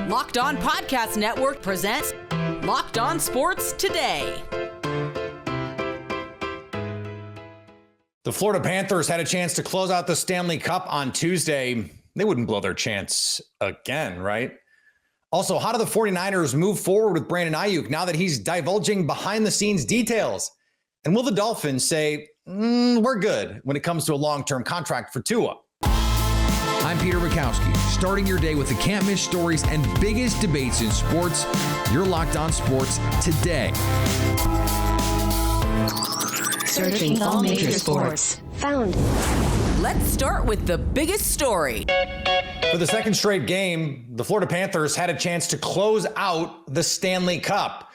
Locked On Podcast Network presents Locked On Sports Today. The Florida Panthers had a chance to close out the Stanley Cup on Tuesday. They wouldn't blow their chance again, right? Also, how do the 49ers move forward with Brandon Aiyuk now that he's divulging behind-the-scenes details? And will the Dolphins say, we're good when it comes to a long-term contract for Tua? I'm Peter Bukowski, starting your day with the can't-miss stories and biggest debates in sports. You're Locked On Sports Today. Searching all major sports. Found. Let's start with the biggest story. For the second straight game, the Florida Panthers had a chance to close out the Stanley Cup.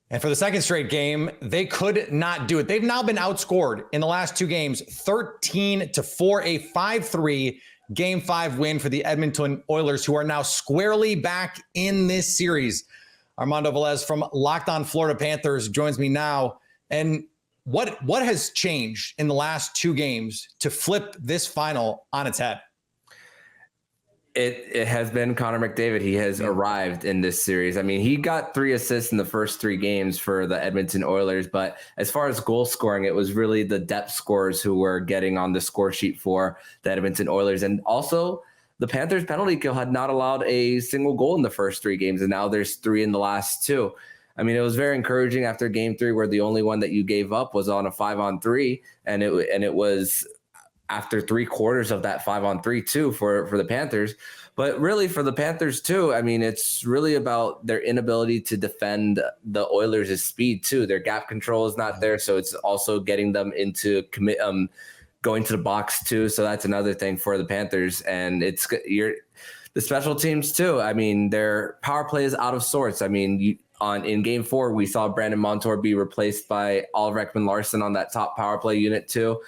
And for the second straight game, they could not do it. They've now been outscored in the last two games, 13-4, a 5-3 Game 5 win for the Edmonton Oilers, who are now squarely back in this series. Armando Velez from Locked On Florida Panthers joins me now. And what has changed in the last two games to flip this final on its head? It has been Connor McDavid. He has arrived in this series. I mean, he got 3 assists in the first 3 games for the Edmonton Oilers, but as far as goal scoring, it was really the depth scorers who were getting on the score sheet for the Edmonton Oilers. And also, the Panthers penalty kill had not allowed a single goal in the first 3 games, and now there's 3 in the last 2. I mean, it was very encouraging after game 3, where the only one that you gave up was on a 5-on-3, and it was after 3 quarters of that 5-on-3 too for the Panthers. But really for the Panthers too, I mean, it's really about their inability to defend the Oilers' speed too. Their gap control is not there, so it's also getting them into going to the box too. So that's another thing for the Panthers. And the special teams too. I mean, their power play is out of sorts. I mean, in game 4, we saw Brandon Montour be replaced by Oliver Ekman-Larsson on that top power play unit too.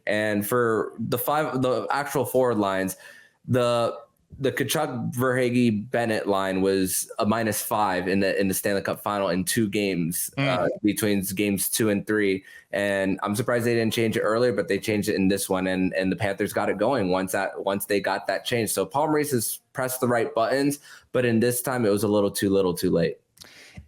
And for the actual forward lines, the Tkachuk, Verhaeghe, Bennett line was a -5 in the Stanley Cup Final in 2 games between games 2 and 3. And I'm surprised they didn't change it earlier, but they changed it in this one. And the Panthers got it going once they got that change. So Paul Maurice has pressed the right buttons, but in this time it was a little too late.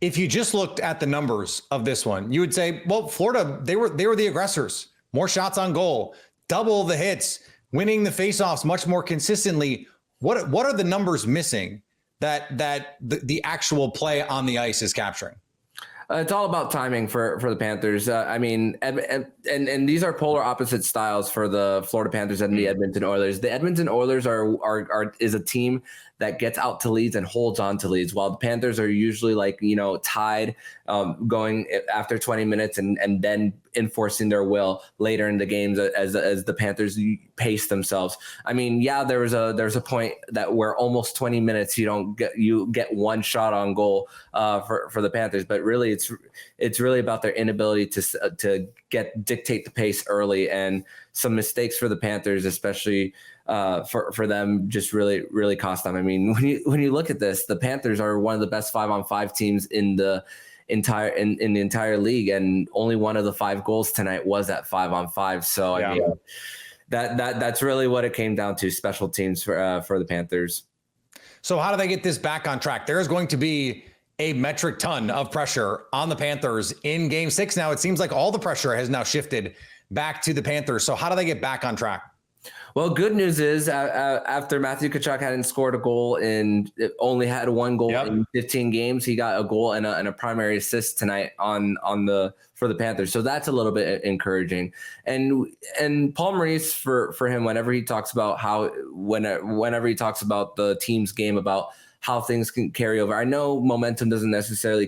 If you just looked at the numbers of this one, you would say, well, Florida, they were the aggressors. More shots on goal, double the hits, winning the faceoffs much more consistently. What are the numbers missing that the actual play on the ice is capturing? It's all about timing for the Panthers. I mean, and these are polar opposite styles for the Florida Panthers and the Edmonton Oilers. The Edmonton Oilers is a team that gets out to leads and holds on to leads, while the Panthers are usually tied, going after 20 minutes and then enforcing their will later in the games as the Panthers pace themselves. I mean, yeah, there's a point that where almost 20 minutes you get one shot on goal for the Panthers, but really it's really about their inability to dictate the pace early, and some mistakes for the Panthers, especially for them, just really cost them. I mean, when you look at this, the Panthers are one of the best 5-on-5 teams in the entire league, and only one of the 5 goals tonight was at 5-on-5. So yeah. I mean, that's really what it came down to: special teams for the Panthers. So how do they get this back on track? There is going to be a metric ton of pressure on the Panthers in Game 6. Now it seems like all the pressure has now shifted back to the Panthers. So how do they get back on track? Well, good news is after Matthew Tkachuk hadn't scored a goal and only had 1 goal in 15 games, he got a goal and a primary assist tonight for the Panthers. So that's a little bit encouraging. And Paul Maurice, for him, whenever he talks about whenever he talks about the team's game, about how things can carry over. I know momentum doesn't necessarily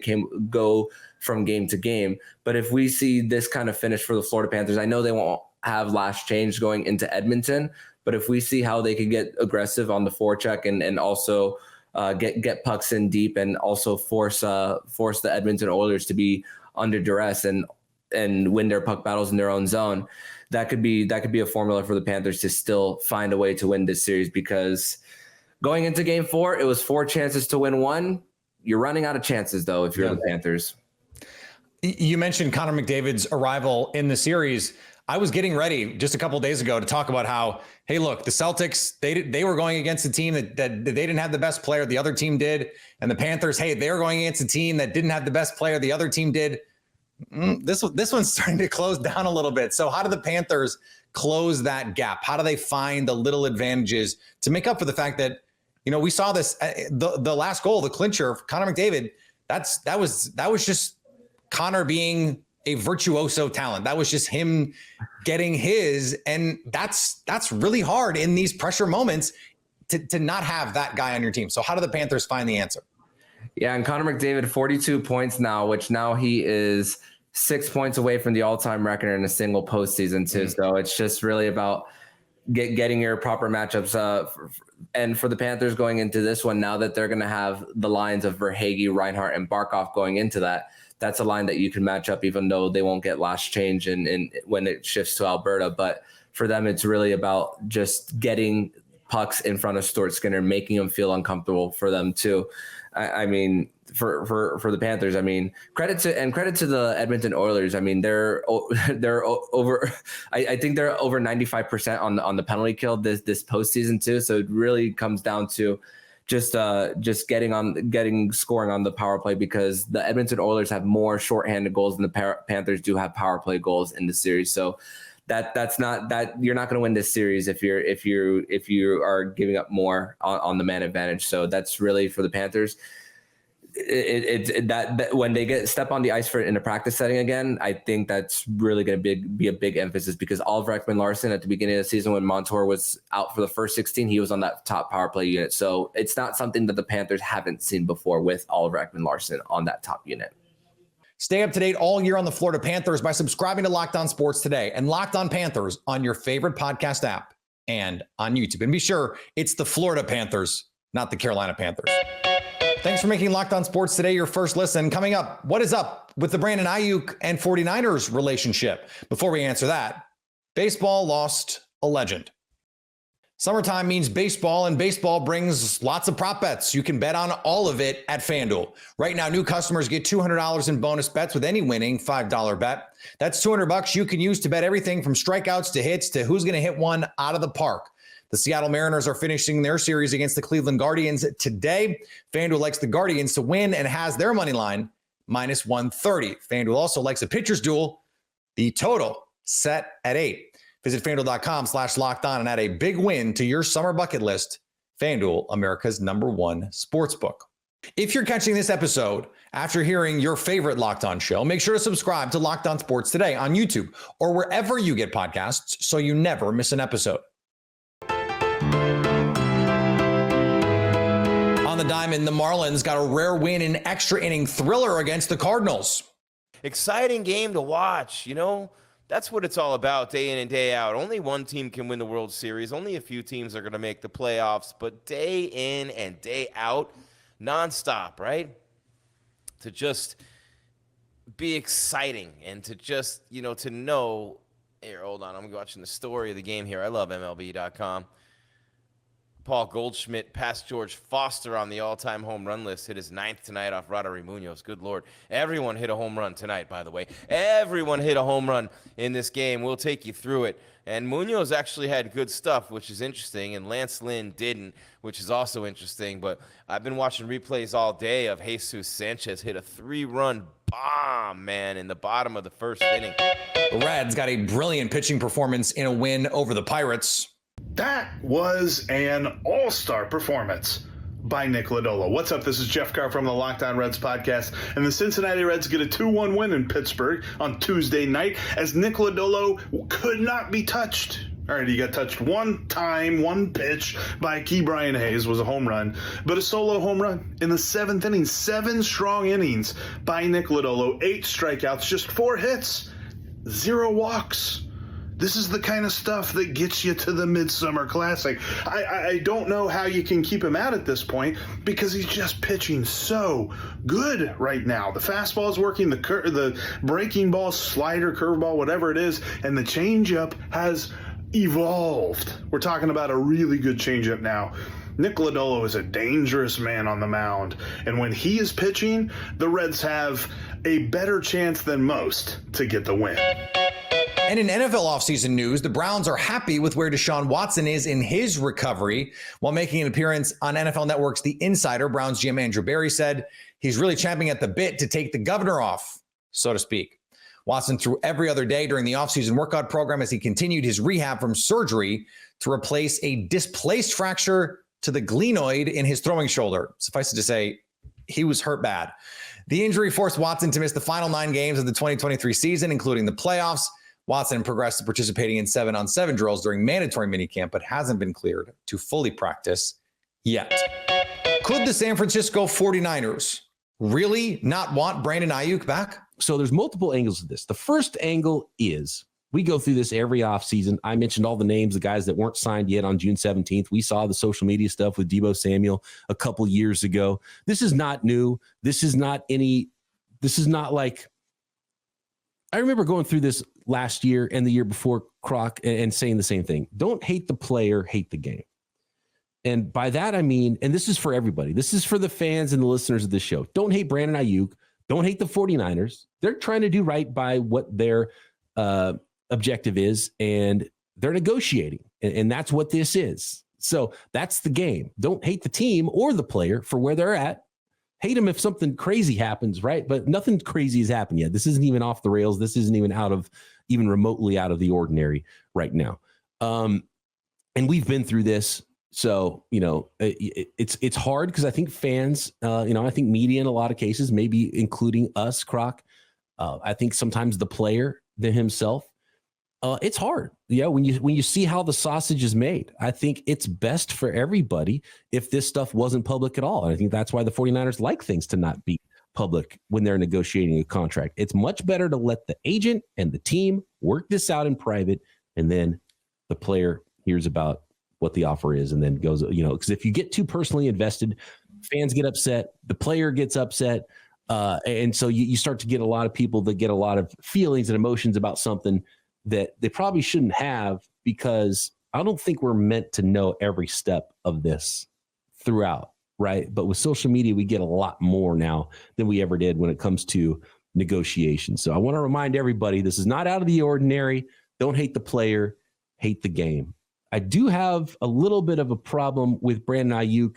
go from game to game, but if we see this kind of finish for the Florida Panthers, I know they won't have last change going into Edmonton, but if we see how they can get aggressive on the forecheck and also get pucks in deep, and also force the Edmonton Oilers to be under duress and win their puck battles in their own zone, that could be a formula for the Panthers to still find a way to win this series. Because going into Game 4, it was 4 chances to win 1. You're running out of chances though if you're the Panthers. You mentioned Connor McDavid's arrival in the series. I was getting ready just a couple of days ago to talk about how, hey, look, the Celtics, they were going against a team that they didn't have the best player, the other team did. And the Panthers, hey, they were going against a team that didn't have the best player, the other team did. This one's starting to close down a little bit. So how do the Panthers close that gap? How do they find the little advantages to make up for the fact that, we saw this, the last goal, the clincher, Connor McDavid, that was just Connor being a virtuoso talent. That was just him getting his. And that's really hard in these pressure moments to not have that guy on your team. So how do the Panthers find the answer? Yeah, and Connor McDavid, 42 points now, which now he is 6 points away from the all-time record in a single postseason too. So it's just really about getting your proper matchups. And for the Panthers going into this one, now that they're going to have the lines of Verhaeghe, Reinhart, and Barkov going into that, that's a line that you can match up, even though they won't get last change in when it shifts to Alberta. But for them, it's really about just getting pucks in front of Stuart Skinner, making him feel uncomfortable for them too. I mean, for the Panthers, I mean, credit to the Edmonton Oilers. I mean, they're over. I think they're over 95% on the penalty kill this postseason too. So it really comes down to just scoring on the power play, because the Edmonton Oilers have more shorthanded goals than the Panthers do have power play goals in the series. So that's not that you're not going to win this series if you are giving up more on the man advantage. So that's really for the Panthers. That when they step on the ice for it in a practice setting again, I think that's really going to be a big emphasis, because Oliver Ekman-Larsson at the beginning of the season, when Montour was out for the first 16, he was on that top power play unit. So it's not something that the Panthers haven't seen before with Oliver Ekman-Larsson on that top unit. Stay up to date all year on the Florida Panthers by subscribing to Locked On Sports today and Locked On Panthers on your favorite podcast app and on YouTube. And be sure it's the Florida Panthers, not the Carolina Panthers. Thanks for making Locked On Sports today your first listen. Coming up, what is up with the Brandon Aiyuk and 49ers relationship? Before we answer that, baseball lost a legend. Summertime means baseball, and baseball brings lots of prop bets. You can bet on all of it at FanDuel. Right now, new customers get $200 in bonus bets with any winning $5 bet. That's $200 you can use to bet everything from strikeouts to hits to who's going to hit one out of the park. The Seattle Mariners are finishing their series against the Cleveland Guardians today. FanDuel likes the Guardians to win and has their money line minus 130. FanDuel also likes a pitcher's duel, the total set at 8. Visit FanDuel.com/lockedon and add a big win to your summer bucket list. FanDuel, America's #1 sportsbook. If you're catching this episode after hearing your favorite Locked On show, make sure to subscribe to Locked On Sports today on YouTube or wherever you get podcasts so you never miss an episode. On the diamond, the Marlins got a rare win in extra inning thriller against the Cardinals. Exciting game to watch, That's what it's all about day in and day out. Only one team can win the World Series. Only a few teams are going to make the playoffs, but day in and day out, nonstop, right? To just be exciting and to just, to know. Here, hold on. I'm watching the story of the game here. I love MLB.com. Paul Goldschmidt passed George Foster on the all-time home run list, hit his 9th tonight off Roderick Munoz. Good Lord. Everyone hit a home run tonight, by the way. Everyone hit a home run in this game. We'll take you through it. And Munoz actually had good stuff, which is interesting, and Lance Lynn didn't, which is also interesting. But I've been watching replays all day of Jesus Sanchez hit a 3-run bomb, man, in the bottom of the first inning. The Reds got a brilliant pitching performance in a win over the Pirates. That was an all-star performance by Nick Lodolo. What's up? This is Jeff Carr from the Locked On Reds podcast, and the Cincinnati Reds get a 2-1 win in Pittsburgh on Tuesday night as Nick Lodolo could not be touched. All right, he got touched one time, one pitch by Ke'Bryan Hayes was a home run, but a solo home run in the 7th inning. 7 strong innings by Nick Lodolo, 8 strikeouts, just 4 hits, 0 walks. This is the kind of stuff that gets you to the Midsummer Classic. I don't know how you can keep him out at this point because he's just pitching so good right now. The fastball is working, the breaking ball, slider, curveball, whatever it is, and the changeup has evolved. We're talking about a really good changeup now. Nick Lodolo is a dangerous man on the mound, and when he is pitching, the Reds have a better chance than most to get the win. And in NFL offseason news, the Browns are happy with where Deshaun Watson is in his recovery. While making an appearance on NFL Network's The Insider, Browns GM Andrew Berry said he's really champing at the bit to take the governor off, so to speak. Watson threw every other day during the offseason workout program as he continued his rehab from surgery to replace a displaced fracture to the glenoid in his throwing shoulder. Suffice it to say, he was hurt bad. The injury forced Watson to miss the final 9 games of the 2023 season, including the playoffs. Watson progressed to participating in 7-on-7 drills during mandatory minicamp, but hasn't been cleared to fully practice yet. Could the San Francisco 49ers really not want Brandon Aiyuk back? So there's multiple angles to this. The first angle is we go through this every offseason. I mentioned all the names, the guys that weren't signed yet on June 17th. We saw the social media stuff with Deebo Samuel a couple years ago. This is not new. This is not like, I remember going through this last year and the year before, Croc, and saying the same thing. Don't hate the player, hate the game. And by that, I mean, and this is for everybody. This is for the fans and the listeners of this show. Don't hate Brandon Aiyuk. Don't hate the 49ers. They're trying to do right by what their objective is, and they're negotiating. And that's what this is. So that's the game. Don't hate the team or the player for where they're at. Hate them if something crazy happens, right? But nothing crazy has happened yet. This isn't even off the rails. This isn't even remotely out of the ordinary right now. And we've been through this. So, it's hard because I think fans, I think media in a lot of cases, maybe including us, Croc, I think sometimes the player himself, it's hard. Yeah. When you see how the sausage is made, I think it's best for everybody if this stuff wasn't public at all. And I think that's why the 49ers like things to not be public when they're negotiating a contract. It's much better to let the agent and the team work this out in private, and then the player hears about what the offer is and then goes, because if you get too personally invested, fans get upset, the player gets upset. And so you start to get a lot of people that get a lot of feelings and emotions about something that they probably shouldn't have, because I don't think we're meant to know every step of this throughout, right? But with social media, we get a lot more now than we ever did when it comes to negotiations. So I want to remind everybody, this is not out of the ordinary. Don't hate the player, hate the game. I do have a little bit of a problem with Brandon Aiyuk.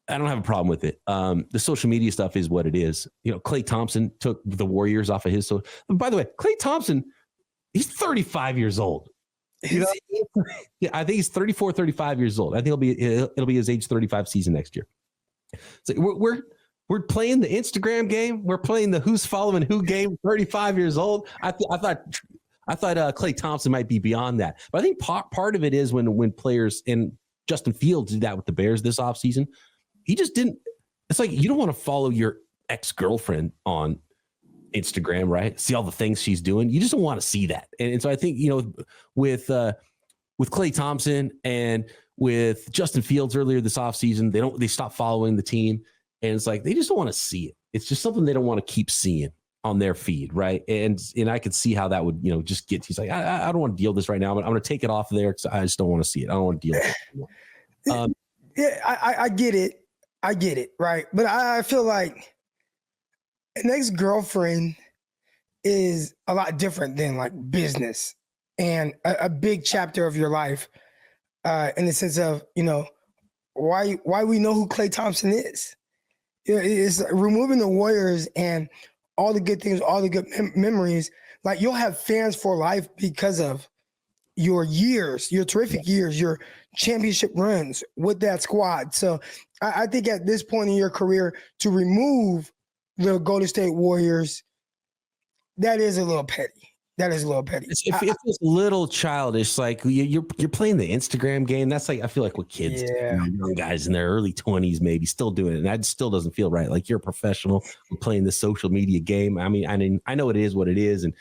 I don't have a problem with it. The social media stuff is what it is. Klay Thompson took the Warriors off of his. So, by the way, Klay Thompson, he's 35 years old. Yeah, I think he's 34, 35 years old. I think it'll be his age 35 season next year. So we're playing the Instagram game. We're playing the who's following who game. 35 years old. I thought Klay Thompson might be beyond that. But I think part of it is when players, and Justin Fields did that with the Bears this offseason, he just didn't. It's like you don't want to follow your ex-girlfriend on Instagram, right? See all the things she's doing. You just don't want to see that. And so I think, with Klay Thompson and with Justin Fields earlier this offseason, they stopped following the team. And it's like they just don't want to see it. It's just something they don't want to keep seeing on their feed, right? And I could see how that would, just get. He's like, I don't want to deal with this right now, but I'm going to take it off of there because I just don't want to see it. I don't want to deal with it. Yeah, I get it. I get it, right? But I feel like an ex-girlfriend is a lot different than like business and a big chapter of your life, in the sense of why we know who Klay Thompson is. It's removing the Warriors and all the good things, all the good memories. Like, you'll have fans for life because of your years, your terrific years, your championship runs with that squad. So I think at this point in your career, to remove the Golden State Warriors, that is a little petty. That is a little petty. It feels a little childish. Like you're playing the Instagram game. That's like, I feel like what kids do. Young guys in their early 20s maybe still doing it. And that still doesn't feel right. Like, you're a professional playing the social media game. I mean, I know it is what it is. And,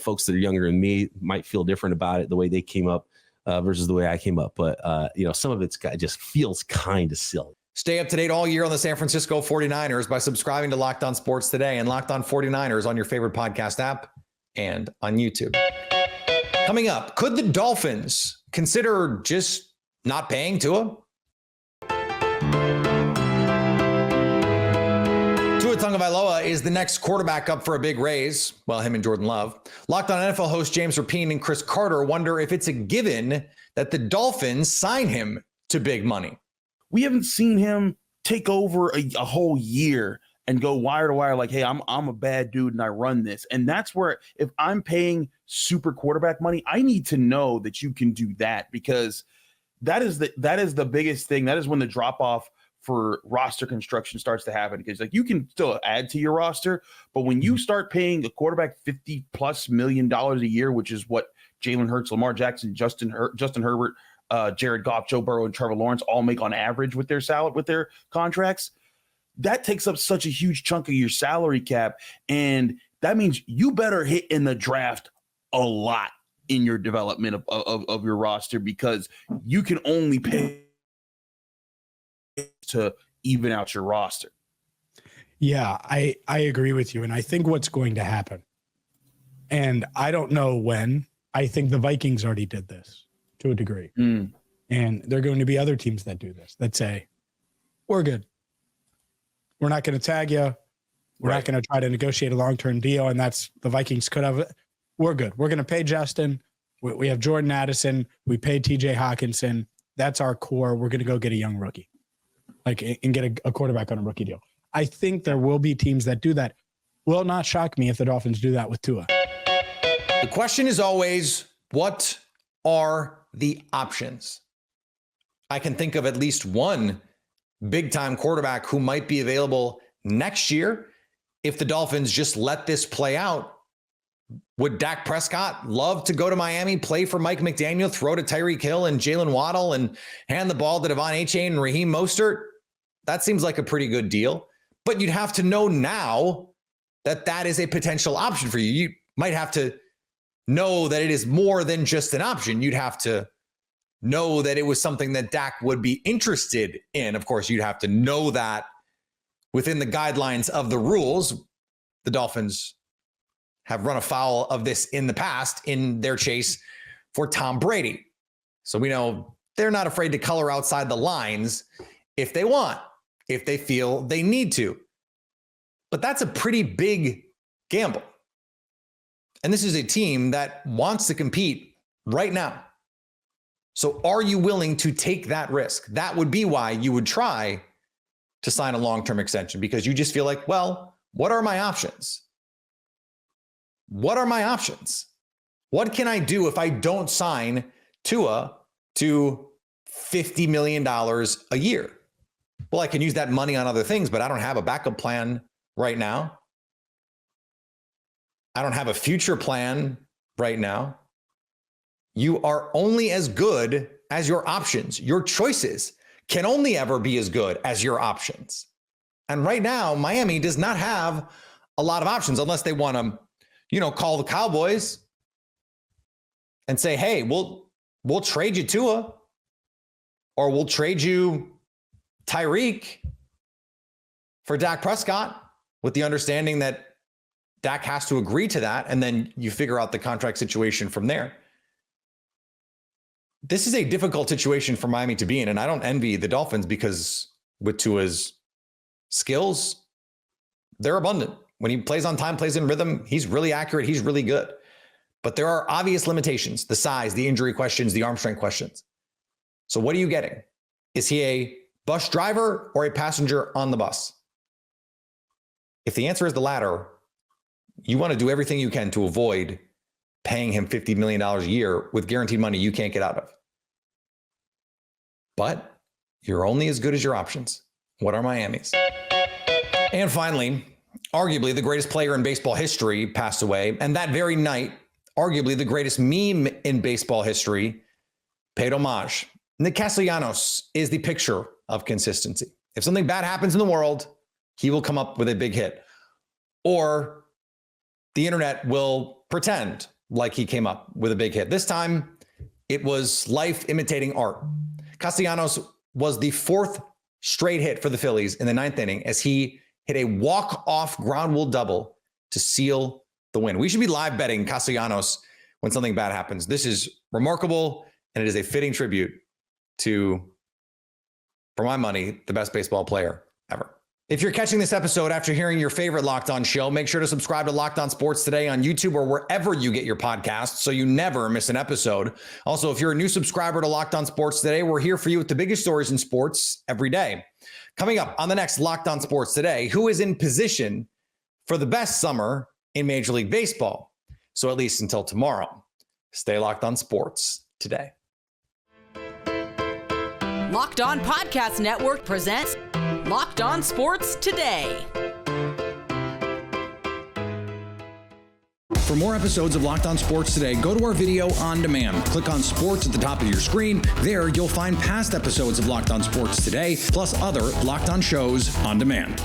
folks that are younger than me might feel different about it, the way they came up versus the way I came up. But, some of it's just feels kind of silly. Stay up to date all year on the San Francisco 49ers by subscribing to Locked On Sports Today and Locked On 49ers on your favorite podcast app and on YouTube. Coming up, could the Dolphins consider just not paying Tua? Tua Tua Tagovailoa is the next quarterback up for a big raise. Well, him and Jordan Love. Locked On NFL host James Rapine and Chris Carter wonder if it's a given that the Dolphins sign him to big money. We haven't seen him take over a whole year and go wire to wire like, hey, I'm a bad dude and I run this. And that's where, if I'm paying super quarterback money, I need to know that you can do that, because that is the biggest thing. That is when the drop off for roster construction starts to happen, because like you can still add to your roster, but when you start paying a quarterback $50+ million a year, which is what Jalen Hurts, Lamar Jackson, Justin Herbert, Jared Goff, Joe Burrow, and Trevor Lawrence all make on average with their contracts, that takes up such a huge chunk of your salary cap. And that means you better hit in the draft a lot in your development of your roster, because you can only pay to even out your roster. Yeah, I agree with you. And I think what's going to happen, and I don't know when, I think the Vikings already did this to a degree. And there are going to be other teams that do this, that say, we're good. We're not going to tag you. We're not going to try to negotiate a long-term deal. And that's, the Vikings could have, we're good. We're going to pay Justin. We have Jordan Addison. We paid TJ Hawkinson. That's our core. We're going to go get a young rookie, and get a quarterback on a rookie deal. I think there will be teams that do that. Will not shock me if the Dolphins do that with Tua. The question is always, what are the options? I can think of at least one big-time quarterback who might be available next year if the Dolphins just let this play out. Would Dak Prescott love to go to Miami, play for Mike McDaniel, throw to Tyreek Hill and Jalen Waddle, and hand the ball to Devon Achane and Raheem Mostert? That seems like a pretty good deal. But you'd have to know now that that is a potential option for you. You might have to know that it is more than just an option. You'd have to know that it was something that Dak would be interested in. Of course, you'd have to know that within the guidelines of the rules. The Dolphins have run afoul of this in the past in their chase for Tom Brady. So we know they're not afraid to color outside the lines if they want, if they feel they need to. But that's a pretty big gamble. And this is a team that wants to compete right now. So are you willing to take that risk? That would be why you would try to sign a long-term extension, because you just feel like, well, what are my options? What are my options? What can I do if I don't sign Tua to $50 million a year? Well, I can use that money on other things, but I don't have a backup plan right now. I don't have a future plan right now. You are only as good as your options. Your choices can only ever be as good as your options. And right now, Miami does not have a lot of options unless they want to, call the Cowboys and say, hey, we'll trade you Tua, or we'll trade you Tyreek for Dak Prescott, with the understanding that Dak has to agree to that, and then you figure out the contract situation from there. This is a difficult situation for Miami to be in, and I don't envy the Dolphins, because with Tua's skills, they're abundant. When he plays on time, plays in rhythm, he's really accurate. He's really good. But there are obvious limitations: the size, the injury questions, the arm strength questions. So what are you getting? Is he a bus driver or a passenger on the bus? If the answer is the latter, you want to do everything you can to avoid paying him $50 million a year with guaranteed money you can't get out of. But you're only as good as your options. What are Miami's? And finally, arguably the greatest player in baseball history passed away. And that very night, arguably the greatest meme in baseball history paid homage. Nick Castellanos is the picture of consistency. If something bad happens in the world, he will come up with a big hit. Or the internet will pretend like he came up with a big hit. This time, it was life imitating art. Castellanos was the fourth straight hit for the Phillies in the ninth inning as he hit a walk-off ground rule double to seal the win. We should be live betting Castellanos when something bad happens. This is remarkable, and it is a fitting tribute to, for my money, the best baseball player ever. If you're catching this episode after hearing your favorite Locked On show, make sure to subscribe to Locked On Sports Today on YouTube or wherever you get your podcasts so you never miss an episode. Also, if you're a new subscriber to Locked On Sports Today, we're here for you with the biggest stories in sports every day. Coming up on the next Locked On Sports Today, who is in position for the best summer in Major League Baseball? So at least until tomorrow, stay locked on sports today. Locked On Podcast Network presents Locked On Sports Today. For more episodes of Locked On Sports Today, go to our video on demand. Click on sports at the top of your screen. There, you'll find past episodes of Locked On Sports Today, plus other Locked On shows on demand.